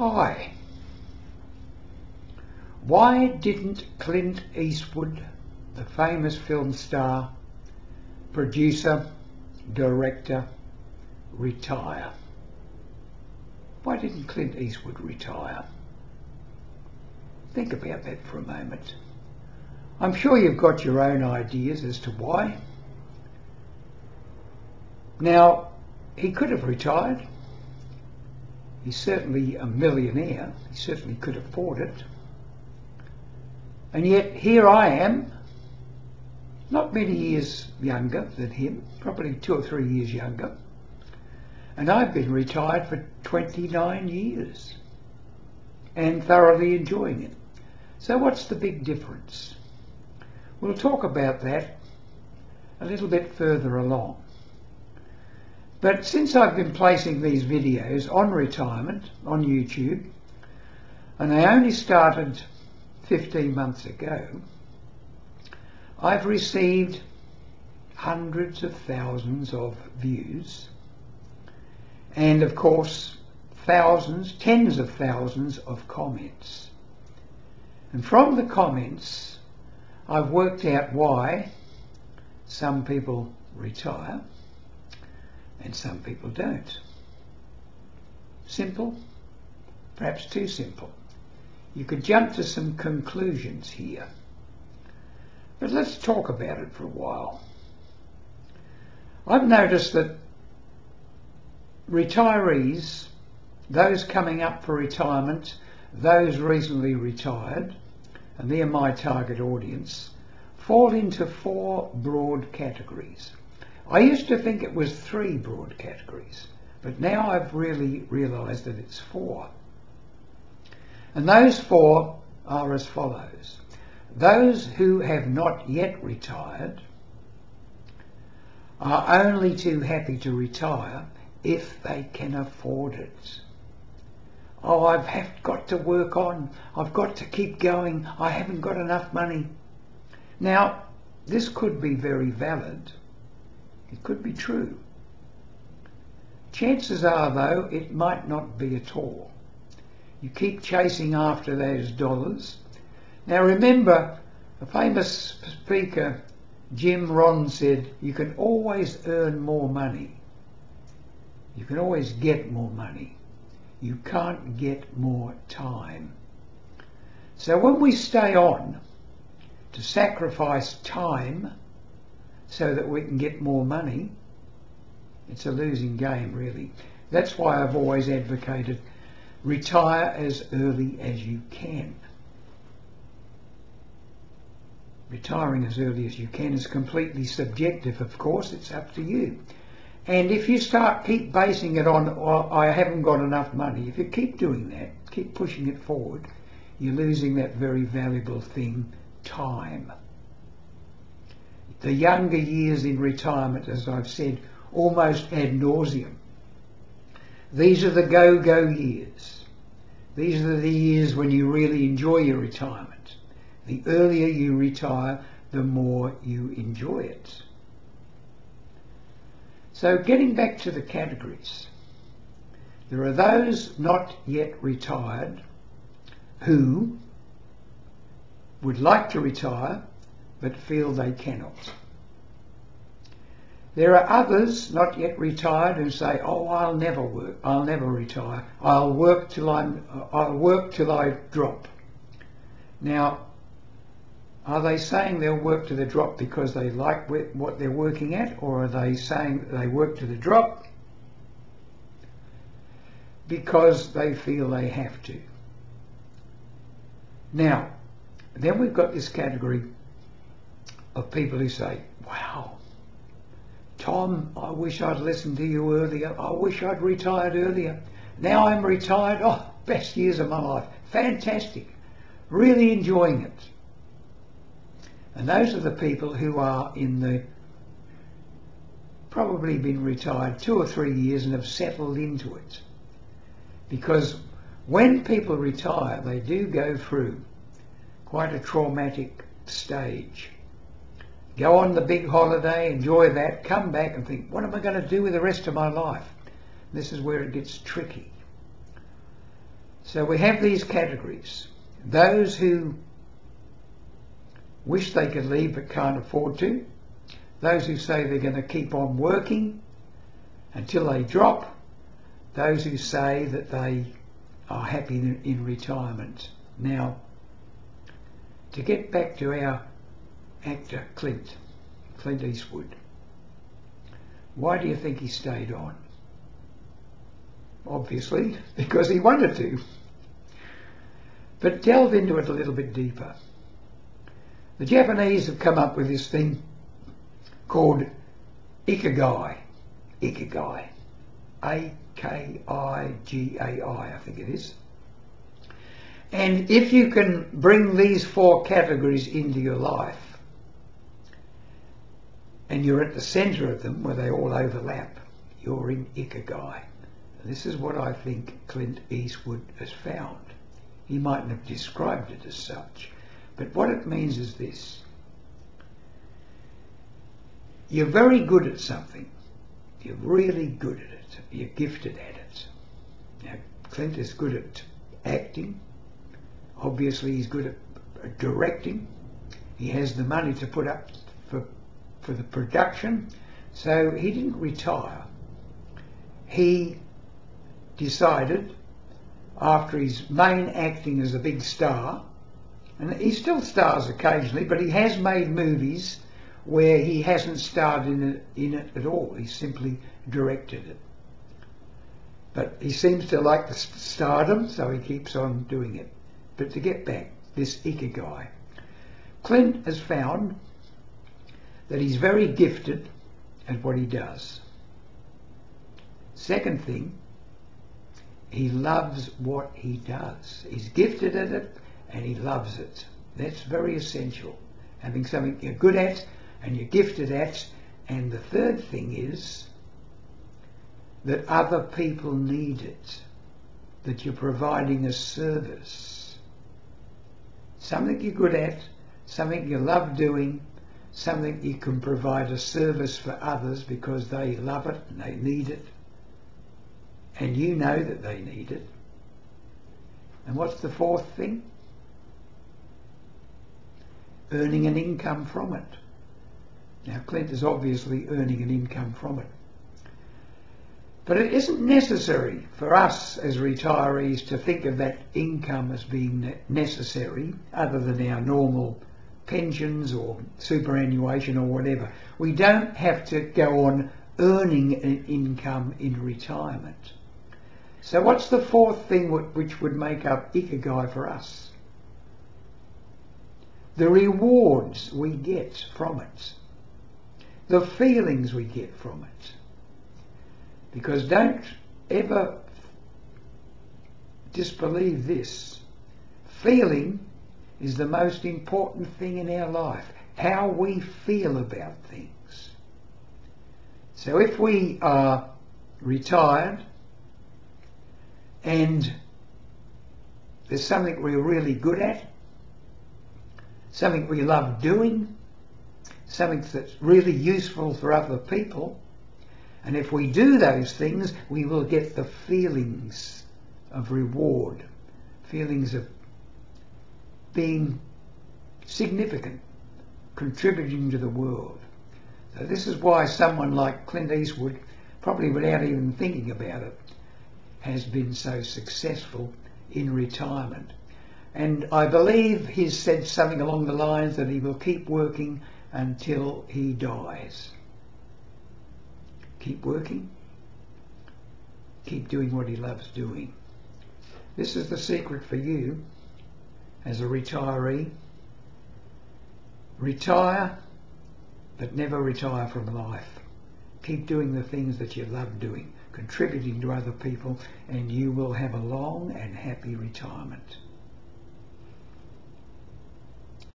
Hi. Why didn't Clint Eastwood, the famous film star, producer, director, retire? Why didn't Clint Eastwood retire? Think about that for a moment. I'm sure you've got your own ideas as to why. Now, he could have retired. He's certainly a millionaire. He certainly could afford it. And yet here I am, not many years younger than him, probably 2 or 3 years younger. And I've been retired for 29 years and thoroughly enjoying it. So what's the big difference? We'll talk about that a little bit further along. But since I've been placing these videos on retirement on YouTube, and I only started 15 months ago, I've received hundreds of thousands of views and of course thousands, tens of thousands of comments. And from the comments I've worked out why some people retire and some people don't. Simple? Perhaps too simple. You could jump to some conclusions here. But let's talk about it for a while. I've noticed that retirees, those coming up for retirement, those recently retired, and they're my target audience, fall into 4 broad categories. I used to think it was 3 broad categories, but now I've really realised that it's 4. And those 4 are as follows. Those who have not yet retired are only too happy to retire if they can afford it. Oh, I've got to work on, I've got to keep going, I haven't got enough money. Now, this could be very valid. It could be true. Chances are, though, it might not be at all. You keep chasing after those dollars. Now remember, a famous speaker, Jim Rohn, said, you can always earn more money. You can always get more money. You can't get more time. So when we stay on to sacrifice time so that we can get more money, it's a losing game, really. That's why I've always advocated retire as early as you can. Retiring as early as you can is completely subjective, of course. It's up to you. And if you keep basing it on, oh, I haven't got enough money, if you keep doing that, keep pushing it forward, you're losing that very valuable thing, time. The younger years in retirement, as I've said, almost ad nauseum. These are the go-go years. These are the years when you really enjoy your retirement. The earlier you retire, the more you enjoy it. So getting back to the categories, there are those not yet retired who would like to retire but feel they cannot. There are others not yet retired who say, oh, I'll never work, I'll never retire, I'll work till I drop. Now, are they saying they'll work to the drop because they like what they're working at, or are they saying they work to the drop because they feel they have to? Now, then we've got this category of people who say, wow, Tom, I wish I'd listened to you earlier. I wish I'd retired earlier. Now I'm retired. Oh, best years of my life. Fantastic. Really enjoying it. And those are the people who are probably been retired 2 or 3 years and have settled into it. Because when people retire, they do go through quite a traumatic stage. Go on the big holiday, enjoy that, come back and think, what am I going to do with the rest of my life? This is where it gets tricky. So we have these categories. Those who wish they could leave but can't afford to. Those who say they're going to keep on working until they drop. Those who say that they are happy in retirement. Now, to get back to our actor Clint Eastwood, why do you think he stayed on? Obviously, because he wanted to. But delve into it a little bit deeper. The Japanese have come up with this thing called ikigai. Ikigai. A-K-I-G-A-I, I think it is. And if you can bring these 4 categories into your life, and you're at the centre of them where they all overlap, you're in ikigai. This is what I think Clint Eastwood has found. He mightn't have described it as such, but what it means is this. You're very good at something. You're really good at it. You're gifted at it. Now, Clint is good at acting. Obviously, he's good at directing. He has the money to put up for the production. So he didn't retire. He decided, after his main acting as a big star, and he still stars occasionally, but he has made movies where he hasn't starred in it at all. He simply directed it. But he seems to like the stardom, so he keeps on doing it. But to get back, this ikigai. Clint has found that he's very gifted at what he does. Second thing, he loves what he does. He's gifted at it and he loves it. That's very essential. Having something you're good at and you're gifted at. And the third thing is that other people need it. That you're providing a service. Something you're good at, something you love doing, something you can provide a service for others because they love it and they need it. And you know that they need it. And what's the fourth thing? Earning an income from it. Now, Clint is obviously earning an income from it. But it isn't necessary for us as retirees to think of that income as being necessary, other than our normal pensions or superannuation or whatever. We don't have to go on earning an income in retirement. So what's the fourth thing which would make up ikigai for us? The rewards we get from it. The feelings we get from it. Because don't ever disbelieve this. Feeling is the most important thing in our life. How we feel about things. So if we are retired and there's something we're really good at, something we love doing, something that's really useful for other people, and if we do those things, we will get the feelings of reward, feelings of being significant, contributing to the world. So this is why someone like Clint Eastwood, probably without even thinking about it, has been so successful in retirement. And I believe he's said something along the lines that he will keep working until he dies. Keep working. Keep doing what he loves doing. This is the secret for you as a retiree. Retire, but never retire from life. Keep doing the things that you love doing, contributing to other people, and you will have a long and happy retirement.